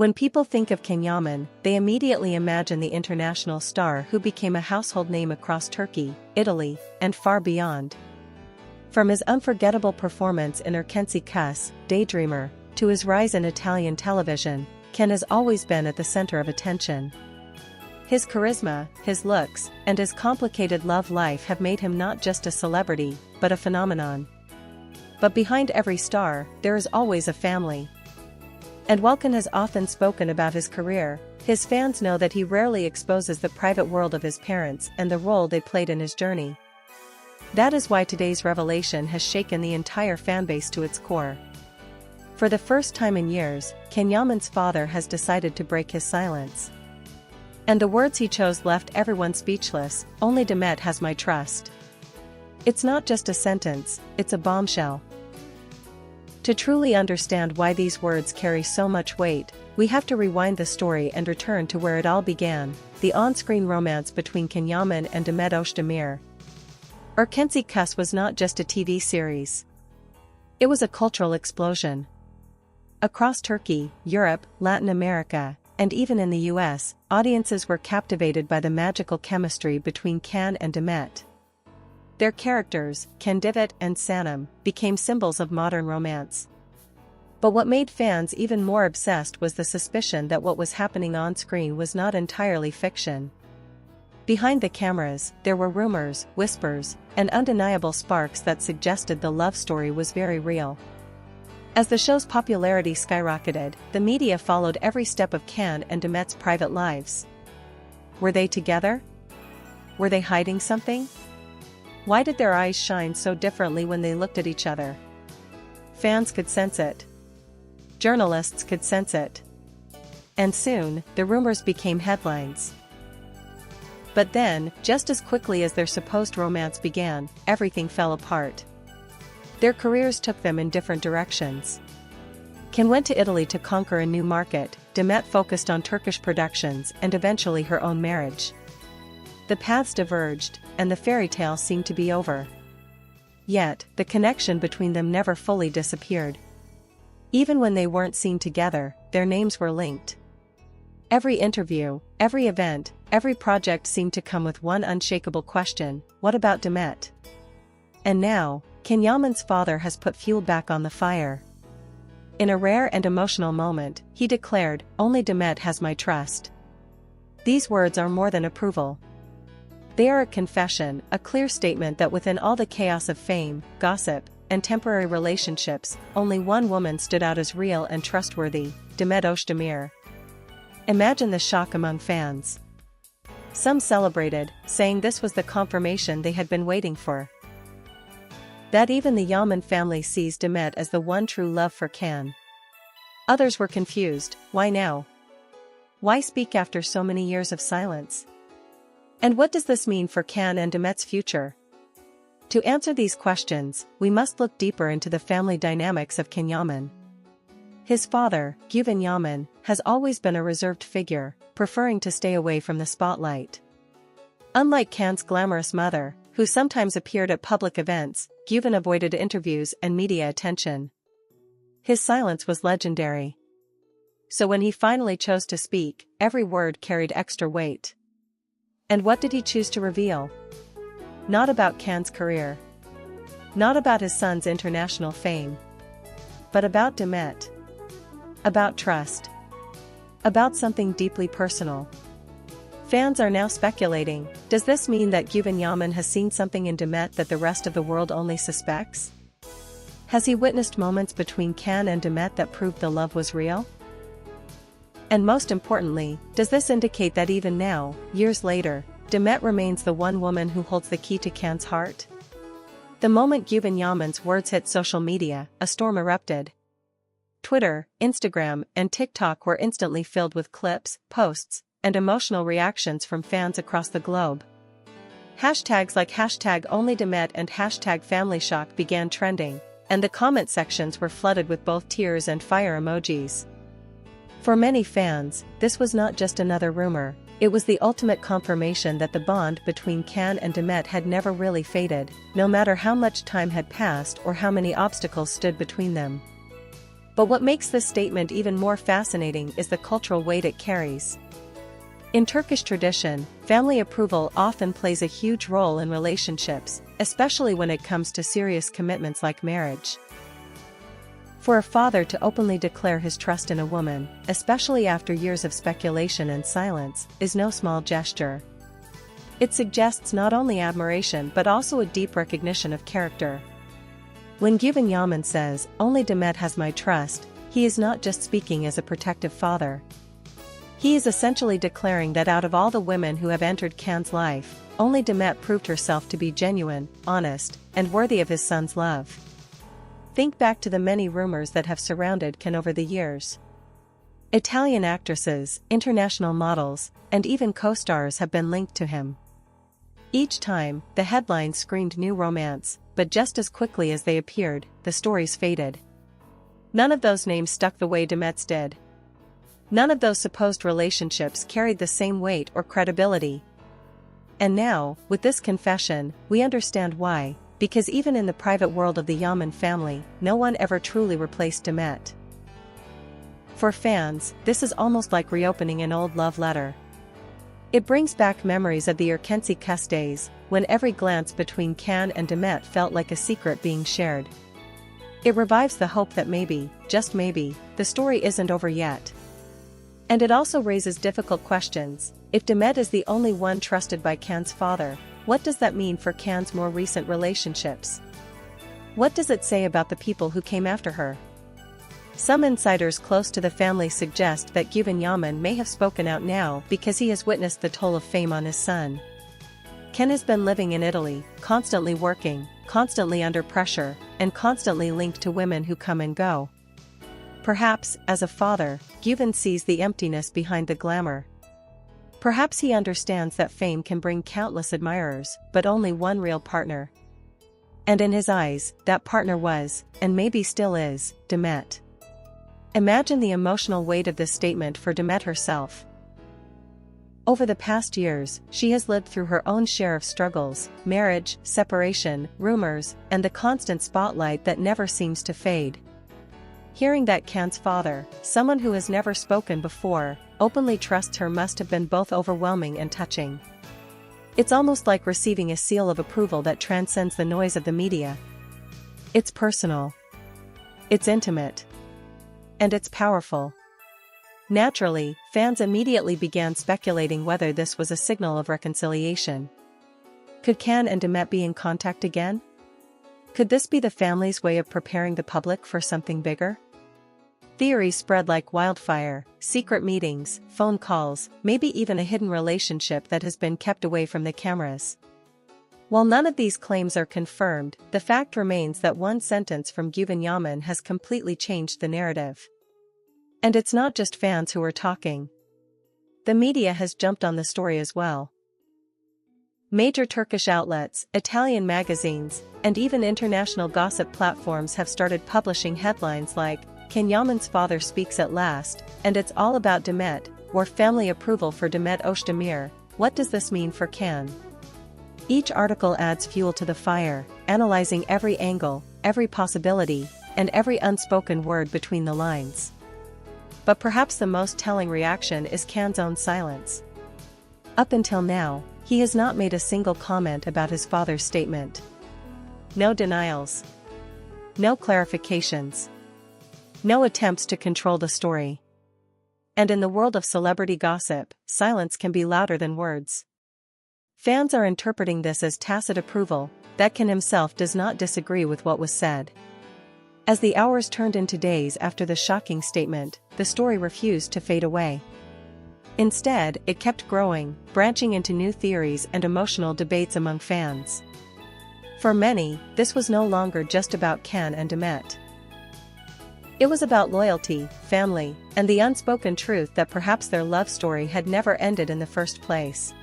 When people think of Yaman, they immediately imagine the international star who became a household name across Turkey, Italy, and far beyond. From his unforgettable performance in Erkenci Kuş, Daydreamer, to his rise in Italian television, Ken has always been at the center of attention. His charisma, his looks, and his complicated love life have made him not just a celebrity, but a phenomenon. But behind every star, there is always a family. And while Ken has often spoken about his career, his fans know that he rarely exposes the private world of his parents and the role they played in his journey. That is why today's revelation has shaken the entire fanbase to its core. For the first time in years, Yaman's father has decided to break his silence. And the words he chose left everyone speechless. "Only Demet has my trust." It's not just a sentence, it's a bombshell. To truly understand why these words carry so much weight, we have to rewind the story and return to where it all began, the on-screen romance between Yaman and Demet Özdemir. Erkenci Kuş was not just a TV series. It was a cultural explosion. Across Turkey, Europe, Latin America, and even in the US, audiences were captivated by the magical chemistry between Ken and Demet. Their characters, Demet and Sanem, became symbols of modern romance. But what made fans even more obsessed was the suspicion that what was happening on screen was not entirely fiction. Behind the cameras, there were rumors, whispers, and undeniable sparks that suggested the love story was very real. As the show's popularity skyrocketed, the media followed every step of Ken and Demet's private lives. Were they together? Were they hiding something? Why did their eyes shine so differently when they looked at each other? Fans could sense it. Journalists could sense it. And soon, the rumors became headlines. But then, just as quickly as their supposed romance began, everything fell apart. Their careers took them in different directions. Ken went to Italy to conquer a new market, Demet focused on Turkish productions and eventually her own marriage. The paths diverged, and the fairy tale seemed to be over. Yet, the connection between them never fully disappeared. Even when they weren't seen together, their names were linked. Every interview, every event, every project seemed to come with one unshakable question: what about Demet? And now, Yaman's father has put fuel back on the fire. In a rare and emotional moment, he declared, "Only Demet has my trust." These words are more than approval. They are a confession, a clear statement that within all the chaos of fame, gossip, and temporary relationships, only one woman stood out as real and trustworthy, Demet Özdemir. Imagine the shock among fans. Some celebrated, saying this was the confirmation they had been waiting for. That even the Yaman family sees Demet as the one true love for Ken. Others were confused. Why now? Why speak after so many years of silence? And what does this mean for Ken and Demet's future? To answer these questions, we must look deeper into the family dynamics of Yaman. His father, Yaman, has always been a reserved figure, preferring to stay away from the spotlight. Unlike Ken's glamorous mother, who sometimes appeared at public events, Yaman avoided interviews and media attention. His silence was legendary. So when he finally chose to speak, every word carried extra weight. And what did he choose to reveal? Not about Ken's career. Not about his son's international fame. But about Demet. About trust. About something deeply personal. Fans are now speculating, does this mean that Yaman has seen something in Demet that the rest of the world only suspects? Has he witnessed moments between Ken and Demet that proved the love was real? And most importantly, does this indicate that even now, years later, Demet remains the one woman who holds the key to Ken's heart? The moment Yaman's words hit social media, a storm erupted. Twitter, Instagram, and TikTok were instantly filled with clips, posts, and emotional reactions from fans across the globe. Hashtags like #OnlyDemet and #FamilyShock began trending, and the comment sections were flooded with both tears and fire emojis. For many fans, this was not just another rumor, it was the ultimate confirmation that the bond between Ken and Demet had never really faded, no matter how much time had passed or how many obstacles stood between them. But what makes this statement even more fascinating is the cultural weight it carries. In Turkish tradition, family approval often plays a huge role in relationships, especially when it comes to serious commitments like marriage. For a father to openly declare his trust in a woman, especially after years of speculation and silence, is no small gesture. It suggests not only admiration but also a deep recognition of character. When Yaman says, "Only Demet has my trust," he is not just speaking as a protective father. He is essentially declaring that out of all the women who have entered Can's life, only Demet proved herself to be genuine, honest, and worthy of his son's love. Think back to the many rumors that have surrounded Can over the years. Italian actresses, international models, and even co-stars have been linked to him. Each time, the headlines screamed new romance, but just as quickly as they appeared, the stories faded. None of those names stuck the way Demet's did. None of those supposed relationships carried the same weight or credibility. And now, with this confession, we understand why, because even in the private world of the Yaman family, no one ever truly replaced Demet. For fans, this is almost like reopening an old love letter. It brings back memories of the Erkenci Kus days, when every glance between Can and Demet felt like a secret being shared. It revives the hope that maybe, just maybe, the story isn't over yet. And it also raises difficult questions. If Demet is the only one trusted by Can's father, what does that mean for Can's more recent relationships? What does it say about the people who came after her? Some insiders close to the family suggest that Yaman may have spoken out now because he has witnessed the toll of fame on his son. Can has been living in Italy, constantly working, constantly under pressure, and constantly linked to women who come and go. Perhaps, as a father, Yaman sees the emptiness behind the glamour. Perhaps he understands that fame can bring countless admirers, but only one real partner. And in his eyes, that partner was, and maybe still is, Demet. Imagine the emotional weight of this statement for Demet herself. Over the past years, she has lived through her own share of struggles, marriage, separation, rumors, and the constant spotlight that never seems to fade. Hearing that Can's father, someone who has never spoken before, openly trusts her must have been both overwhelming and touching. It's almost like receiving a seal of approval that transcends the noise of the media. It's personal. It's intimate. And it's powerful. Naturally, fans immediately began speculating whether this was a signal of reconciliation. Could Can and Demet be in contact again? Could this be the family's way of preparing the public for something bigger? Theories spread like wildfire: secret meetings, phone calls, maybe even a hidden relationship that has been kept away from the cameras. While none of these claims are confirmed, the fact remains that one sentence from Yaman has completely changed the narrative. And it's not just fans who are talking. The media has jumped on the story as well. Major Turkish outlets, Italian magazines, and even international gossip platforms have started publishing headlines like, "Can Yaman's father speaks at last, and it's all about Demet," or "Family approval for Demet Özdemir, what does this mean for Can?" Each article adds fuel to the fire, analyzing every angle, every possibility, and every unspoken word between the lines. But perhaps the most telling reaction is Can's own silence. Up until now, he has not made a single comment about his father's statement. No denials. No clarifications. No attempts to control the story. And in the world of celebrity gossip, silence can be louder than words. Fans are interpreting this as tacit approval, that Can himself does not disagree with what was said. As the hours turned into days after the shocking statement, the story refused to fade away. Instead, it kept growing, branching into new theories and emotional debates among fans. For many, this was no longer just about Can and Demet. It was about loyalty, family, and the unspoken truth that perhaps their love story had never ended in the first place.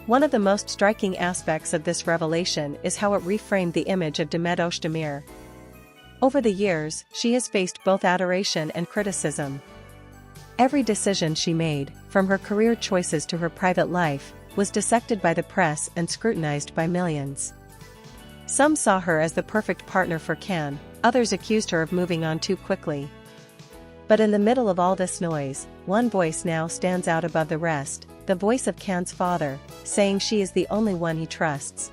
One of the most striking aspects of this revelation is how it reframed the image of Demet Özdemir. Over the years, she has faced both adoration and criticism. Every decision she made, from her career choices to her private life, was dissected by the press and scrutinized by millions. Some saw her as the perfect partner for Can, others accused her of moving on too quickly, But in the middle of all this noise, one voice now stands out above the rest, the voice of Can's father, saying she is the only one he trusts.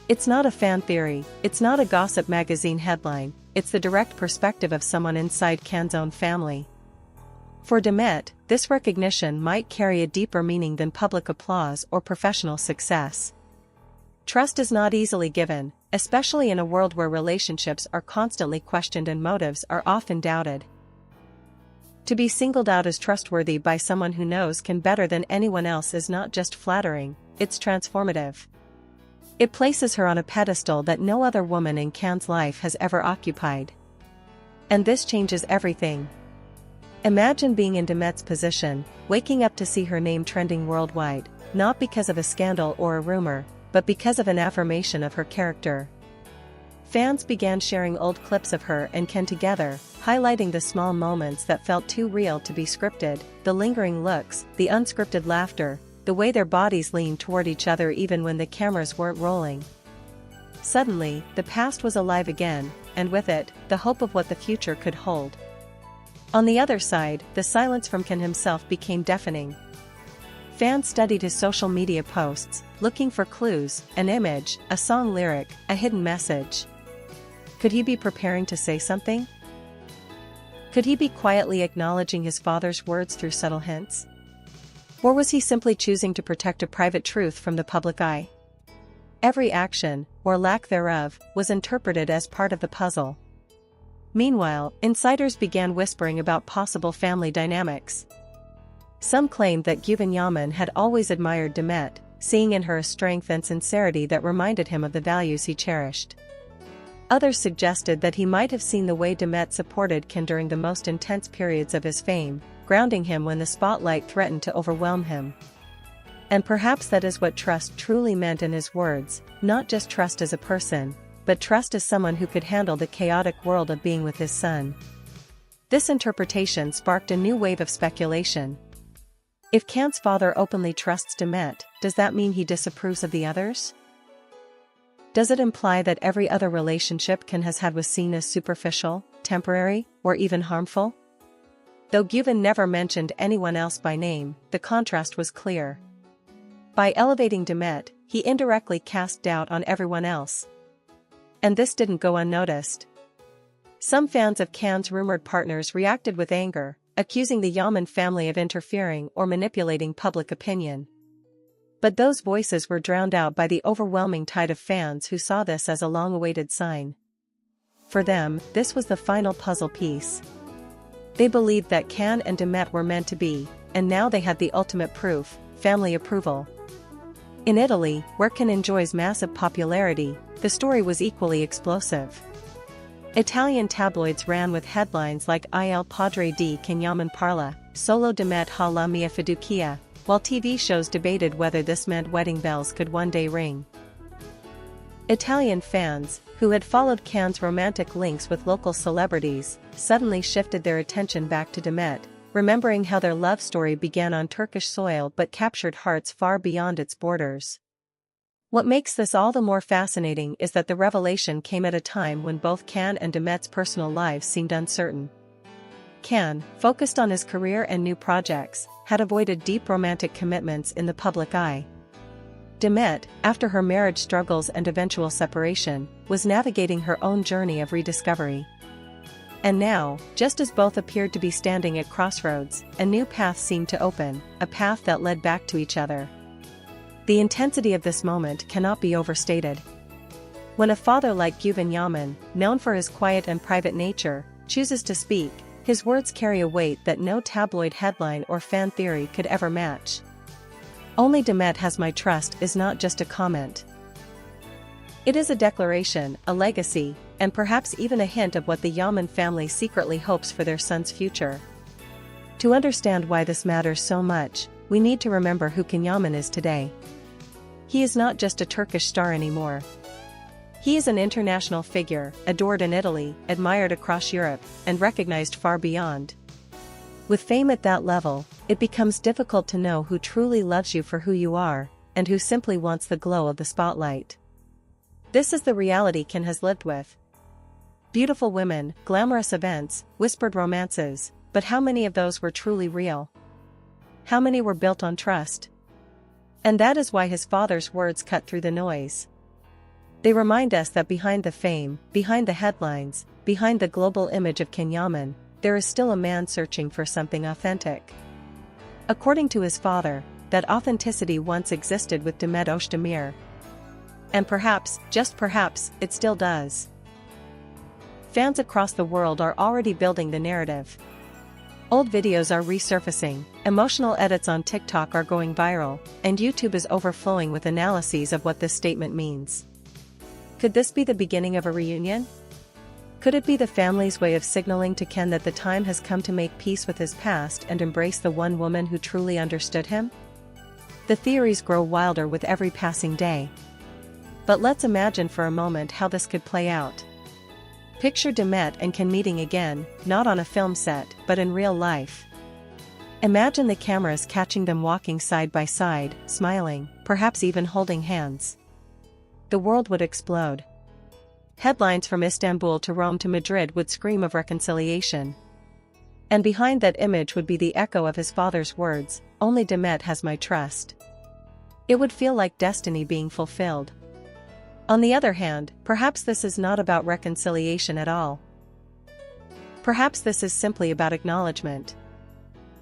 It's not a fan theory, it's not a gossip magazine headline, it's the direct perspective of someone inside Can's own family. For Demet, this recognition might carry a deeper meaning than public applause or professional success. Trust is not easily given, especially in a world where relationships are constantly questioned and motives are often doubted. To be singled out as trustworthy by someone who knows Can better than anyone else is not just flattering, it's transformative. It places her on a pedestal that no other woman in Can's life has ever occupied. And this changes everything. Imagine being in Demet's position, waking up to see her name trending worldwide, not because of a scandal or a rumor, but because of an affirmation of her character. Fans began sharing old clips of her and Can together, highlighting the small moments that felt too real to be scripted, the lingering looks, the unscripted laughter, the way their bodies leaned toward each other even when the cameras weren't rolling. Suddenly, the past was alive again, and with it, the hope of what the future could hold. On the other side, the silence from Can himself became deafening. Fans studied his social media posts, looking for clues, an image, a song lyric, a hidden message. Could he be preparing to say something? Could he be quietly acknowledging his father's words through subtle hints? Or was he simply choosing to protect a private truth from the public eye? Every action, or lack thereof, was interpreted as part of the puzzle. Meanwhile, insiders began whispering about possible family dynamics. Some claimed that Yaman had always admired Demet, seeing in her a strength and sincerity that reminded him of the values he cherished. Others suggested that he might have seen the way Demet supported Can during the most intense periods of his fame, grounding him when the spotlight threatened to overwhelm him. And perhaps that is what trust truly meant in his words, not just trust as a person, but trust as someone who could handle the chaotic world of being with his son. This interpretation sparked a new wave of speculation. If Can's father openly trusts Demet, does that mean he disapproves of the others? Does it imply that every other relationship Can has had was seen as superficial, temporary, or even harmful? Though Yaman never mentioned anyone else by name, the contrast was clear. By elevating Demet, he indirectly cast doubt on everyone else. And this didn't go unnoticed. Some fans of Can's rumored partners reacted with anger, accusing the Yaman family of interfering or manipulating public opinion. But those voices were drowned out by the overwhelming tide of fans who saw this as a long-awaited sign. For them, this was the final puzzle piece. They believed that Can and Demet were meant to be, and now they had the ultimate proof: family approval. In Italy, where Can enjoys massive popularity, the story was equally explosive. Italian tabloids ran with headlines like Il padre di Can Yaman parla, solo Demet ha la mia fiducia, while TV shows debated whether this meant wedding bells could one day ring. Italian fans, who had followed Can's romantic links with local celebrities, suddenly shifted their attention back to Demet, remembering how their love story began on Turkish soil but captured hearts far beyond its borders. What makes this all the more fascinating is that the revelation came at a time when both Can and Demet's personal lives seemed uncertain. Can, focused on his career and new projects, had avoided deep romantic commitments in the public eye. Demet, after her marriage struggles and eventual separation, was navigating her own journey of rediscovery. And now, just as both appeared to be standing at crossroads, a new path seemed to open, a path that led back to each other. The intensity of this moment cannot be overstated. When a father like Yaman, known for his quiet and private nature, chooses to speak, his words carry a weight that no tabloid headline or fan theory could ever match. "Only Demet has my trust" is not just a comment. It is a declaration, a legacy, and perhaps even a hint of what the Yaman family secretly hopes for their son's future. To understand why this matters so much, we need to remember who Can Yaman is today. He is not just a Turkish star anymore. He is an international figure, adored in Italy, admired across Europe, and recognized far beyond. With fame at that level, it becomes difficult to know who truly loves you for who you are, and who simply wants the glow of the spotlight. This is the reality Can has lived with. Beautiful women, glamorous events, whispered romances, But how many of those were truly real? How many were built on trust? And that is why his father's words cut through the noise. They remind us that behind the fame, behind the headlines, behind the global image of Yaman, there is still a man searching for something authentic. According to his father, that authenticity once existed with Demet Özdemir. And perhaps, just perhaps, it still does. Fans across the world are already building the narrative. Old videos are resurfacing, emotional edits on TikTok are going viral, and YouTube is overflowing with analyses of what this statement means. Could this be the beginning of a reunion? Could it be the family's way of signaling to Ken that the time has come to make peace with his past and embrace the one woman who truly understood him? The theories grow wilder with every passing day. But let's imagine for a moment how this could play out. Picture Demet and Ken meeting again, not on a film set, but in real life. Imagine the cameras catching them walking side by side, smiling, perhaps even holding hands. The world would explode. Headlines from Istanbul to Rome to Madrid would scream of reconciliation. And behind that image would be the echo of his father's words, "Only Demet has my trust." It would feel like destiny being fulfilled. On the other hand, perhaps this is not about reconciliation at all. Perhaps this is simply about acknowledgement.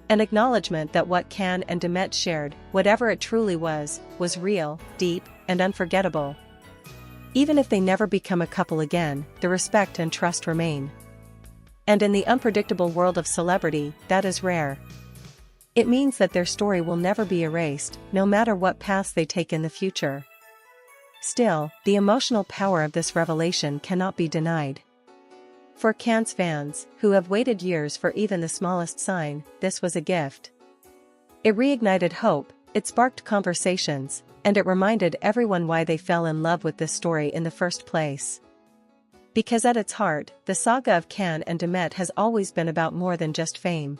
An acknowledgement that what Ken and Demet shared, whatever it truly was real, deep, and unforgettable. Even if they never become a couple again, the respect and trust remain. And in the unpredictable world of celebrity, that is rare. It means that their story will never be erased, no matter what paths they take in the future. Still, the emotional power of this revelation cannot be denied. For Ken's fans, who have waited years for even the smallest sign, this was a gift. It reignited hope, it sparked conversations, and it reminded everyone why they fell in love with this story in the first place. Because at its heart, the saga of Ken and Demet has always been about more than just fame.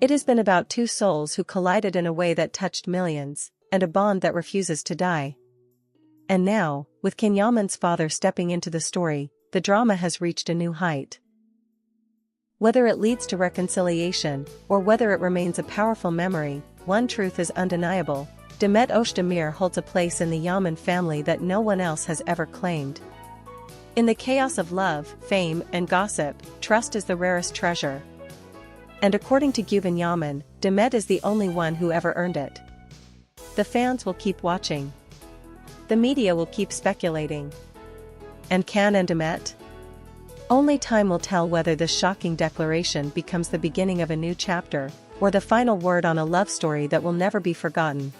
It has been about two souls who collided in a way that touched millions, and a bond that refuses to die. And now, with Yaman's father stepping into the story, the drama has reached a new height. Whether it leads to reconciliation, or whether it remains a powerful memory, one truth is undeniable: Demet Özdemir holds a place in the Yaman family that no one else has ever claimed. In the chaos of love, fame, and gossip, trust is the rarest treasure. And according to Yaman, Demet is the only one who ever earned it. The fans will keep watching. The media will keep speculating. And Ken and Demet? Only time will tell whether this shocking declaration becomes the beginning of a new chapter, or the final word on a love story that will never be forgotten.